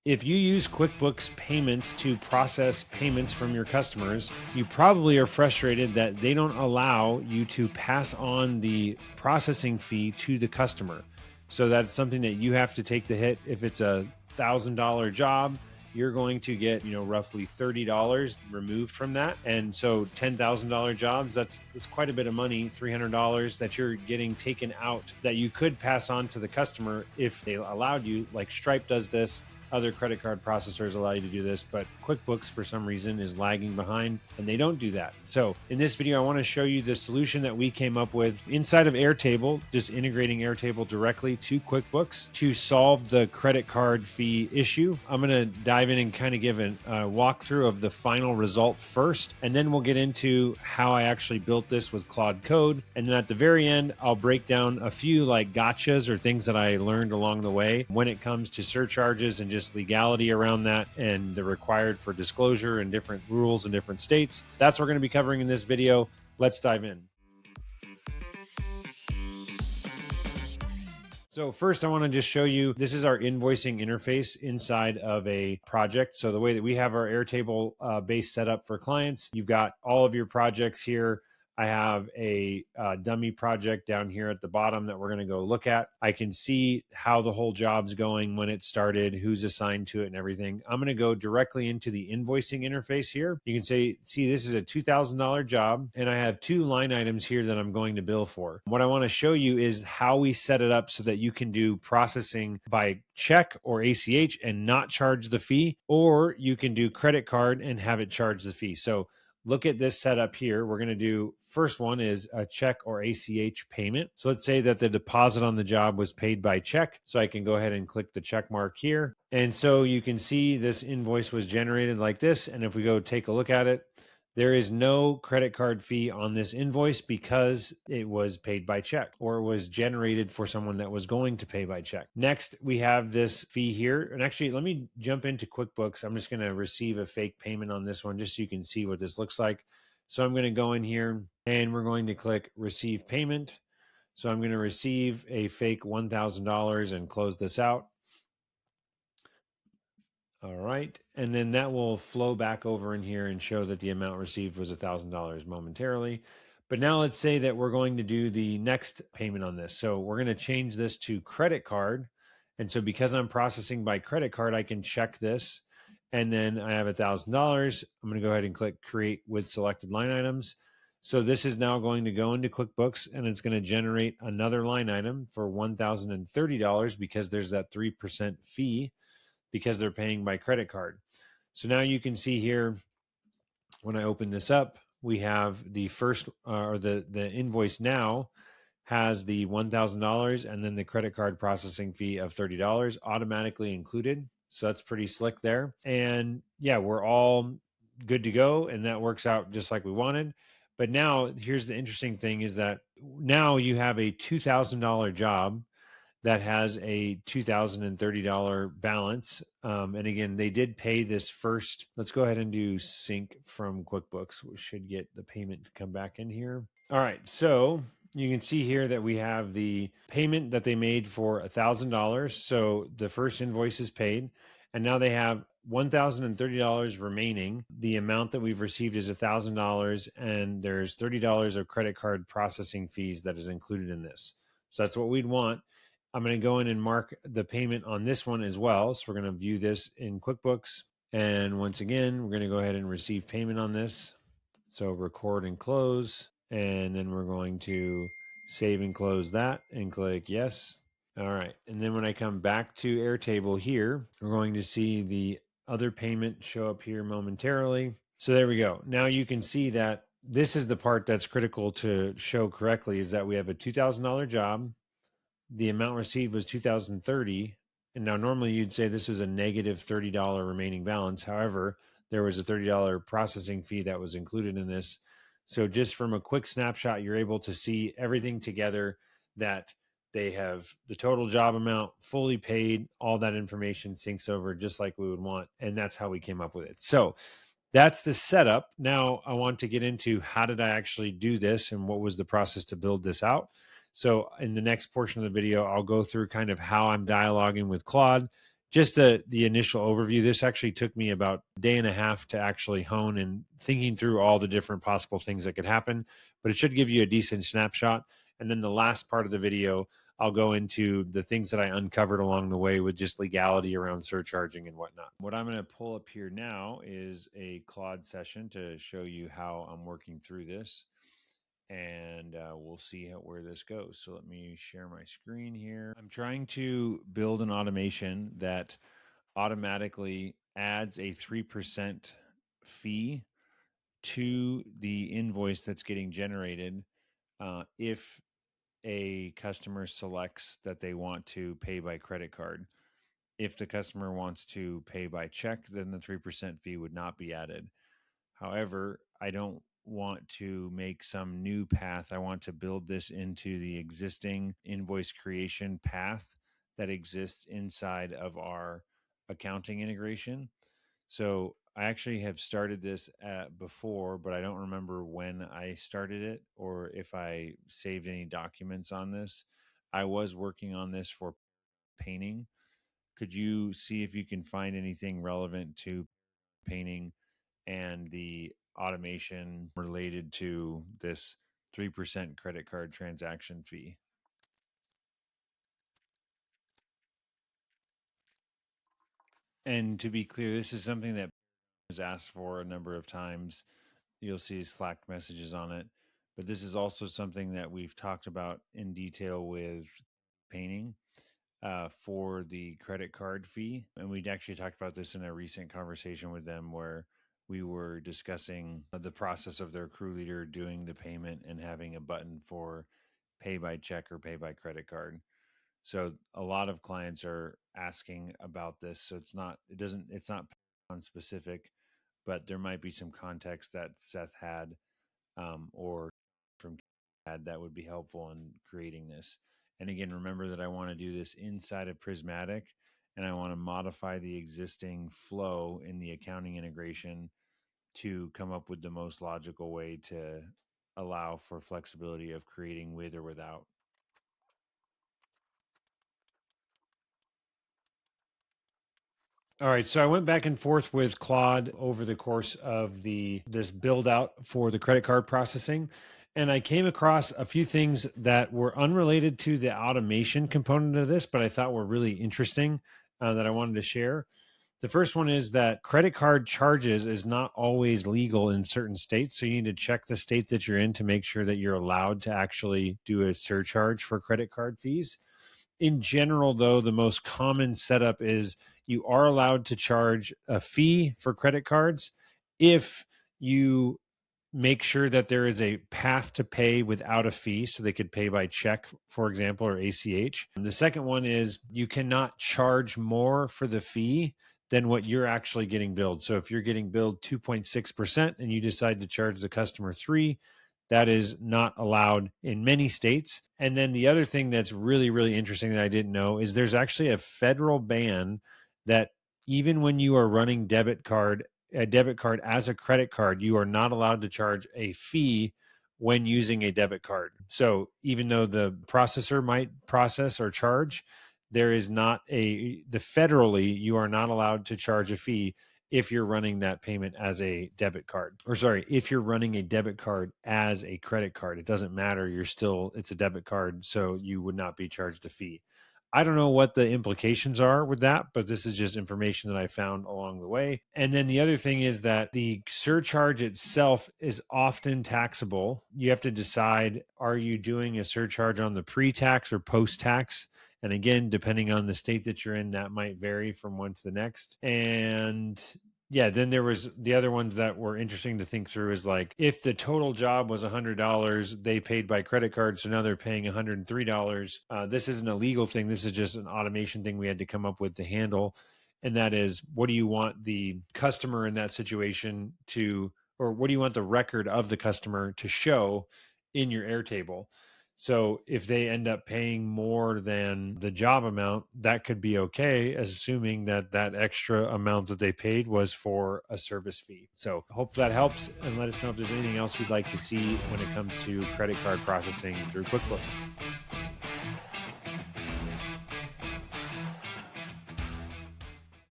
If you use QuickBooks Payments to process payments from your customers, you probably are frustrated that they don't allow you to pass on the processing fee to the customer. So that's something that you have to take the hit. If it's $1,000 job, you're going to get, roughly $30 removed from that. And so $10,000 jobs, that's quite a bit of money, $300 that you're getting taken out that you could pass on to the customer if they allowed you, like Stripe does this. Other credit card processors allow you to do this, but QuickBooks, for some reason, is lagging behind and they don't do that. So in this video, I want to show you the solution that we came up with inside of Airtable, just integrating Airtable directly to QuickBooks to solve the credit card fee issue. I'm going to dive in and kind of give a walkthrough of the final result first, and then we'll get into how I actually built this with Claude Code. And then at the very end, I'll break down a few like gotchas or things that I learned along the way when it comes to surcharges and just legality around that and the required for disclosure and different rules in different states. That's what we're going to be covering in this video. Let's dive in. So first, I want to just show you, this is our invoicing interface inside of a project. So the way that we have our Airtable base set up for clients, you've got all of your projects here. I have a dummy project down here at the bottom that we're going to go look at. I can see how the whole job's going, when it started, who's assigned to it and everything. I'm going to go directly into the invoicing interface here. You can see this is a $2,000 job and I have two line items here that I'm going to bill for. What I want to show you is how we set it up so that you can do processing by check or ACH and not charge the fee, or you can do credit card and have it charge the fee. So look at this setup here. We're going to do, first one is a check or ACH payment. So let's say that the deposit on the job was paid by check. So I can go ahead and click the check mark here. And so you can see this invoice was generated like this. And if we go take a look at it, there is no credit card fee on this invoice because it was paid by check, or it was generated for someone that was going to pay by check. Next, we have this fee here. And actually, let me jump into QuickBooks. I'm just going to receive a fake payment on this one just so you can see what this looks like. So I'm going to go in here and we're going to click receive payment. So I'm going to receive a fake $1,000 and close this out. All right. And then that will flow back over in here and show that the amount received was $1,000 momentarily. But now let's say that we're going to do the next payment on this. So we're going to change this to credit card. And so because I'm processing by credit card, I can check this. And then I have $1,000. I'm going to go ahead and click create with selected line items. So this is now going to go into QuickBooks and it's going to generate another line item for $1,030 because there's that 3% fee, because they're paying by credit card. So now you can see here, when I open this up, we have the first, or the invoice now has the $1,000 and then the credit card processing fee of $30 automatically included. So that's pretty slick there. And yeah, we're all good to go. And that works out just like we wanted. But now here's the interesting thing is that now you have a $2,000 job that has a $2,030 balance. And again, they did pay this first. Let's go ahead and do sync from QuickBooks. We should get the payment to come back in here. All right, so you can see here that we have the payment that they made for $1,000. So the first invoice is paid, and now they have $1,030 remaining. The amount that we've received is $1,000, and there's $30 of credit card processing fees that is included in this. So that's what we'd want. I'm going to go in and mark the payment on this one as well. So we're going to view this in QuickBooks. And once again, we're going to go ahead and receive payment on this. So record and close. And then we're going to save and close that and click yes. All right. And then when I come back to Airtable here, we're going to see the other payment show up here momentarily. So there we go. Now you can see that this is the part that's critical to show correctly, is that we have a $2,000 job. The amount received was $2,030. And now normally you'd say this was a negative $30 remaining balance. However, there was a $30 processing fee that was included in this. So just from a quick snapshot, you're able to see everything together, that they have the total job amount fully paid. All that information syncs over just like we would want. And that's how we came up with it. So that's the setup. Now I want to get into how did I actually do this and what was the process to build this out. So in the next portion of the video, I'll go through kind of how I'm dialoguing with Claude just the initial overview. This actually took me about a day and a half to actually hone and thinking through all the different possible things that could happen, but it should give you a decent snapshot. And then the last part of the video, I'll go into the things that I uncovered along the way with just legality around surcharging and whatnot. What I'm going to pull up here now is a Claude session to show you how I'm working through this. And we'll see where this goes. So let me share my screen here. I'm trying to build an automation that automatically adds a 3% fee to the invoice that's getting generated if a customer selects that they want to pay by credit card. If the customer wants to pay by check, then the 3% fee would not be added. However, I don't want to make some new path. I want to build this into the existing invoice creation path that exists inside of our accounting integration. So I actually have started this before, but I don't remember when I started it or if I saved any documents on this. I was working on this for painting. Could you see if you can find anything relevant to painting and the automation related to this 3% credit card transaction fee? And to be clear, this is something that was asked for a number of times. You'll see Slack messages on it, but this is also something that we've talked about in detail with painting for the credit card fee. And we'd actually talked about this in a recent conversation with them where we were discussing the process of their crew leader doing the payment and having a button for pay by check or pay by credit card. So a lot of clients are asking about this. So it's not on specific, but there might be some context that Seth had or from had that would be helpful in creating this. And again, remember that I want to do this inside of Prismatic and I want to modify the existing flow in the accounting integration to come up with the most logical way to allow for flexibility of creating with or without. All right, so I went back and forth with Claude over the course of this build out for the credit card processing, and I came across a few things that were unrelated to the automation component of this, but I thought were really interesting that I wanted to share. The first one is that credit card charges is not always legal in certain states, so you need to check the state that you're in to make sure that you're allowed to actually do a surcharge for credit card fees. In general, though, the most common setup is you are allowed to charge a fee for credit cards if you make sure that there is a path to pay without a fee so they could pay by check, for example, or ACH. And the second one is you cannot charge more for the fee than what you're actually getting billed. So if you're getting billed 2.6% and you decide to charge the customer 3%, that is not allowed in many states. And then the other thing that's really, really interesting that I didn't know is there's actually a federal ban that even when you are running a debit card as a credit card, you are not allowed to charge a fee when using a debit card. So even though the processor might process or charge, there is not federally, you are not allowed to charge a fee if you're running that payment as a debit card, or sorry, if you're running a debit card as a credit card. It doesn't matter. It's a debit card, so you would not be charged a fee. I don't know what the implications are with that, but this is just information that I found along the way. And then the other thing is that the surcharge itself is often taxable. You have to decide, are you doing a surcharge on the pre-tax or post-tax? And again, depending on the state that you're in, that might vary from one to the next. And yeah, then there was the other ones that were interesting to think through is like, if the total job was $100, they paid by credit card, so now they're paying $103. This isn't a legal thing. This is just an automation thing we had to come up with to handle. And that is, what do you want the customer in that situation or what do you want the record of the customer to show in your Airtable? So if they end up paying more than the job amount, that could be okay, assuming that extra amount that they paid was for a service fee. So hope that helps, and let us know if there's anything else you'd like to see when it comes to credit card processing through QuickBooks.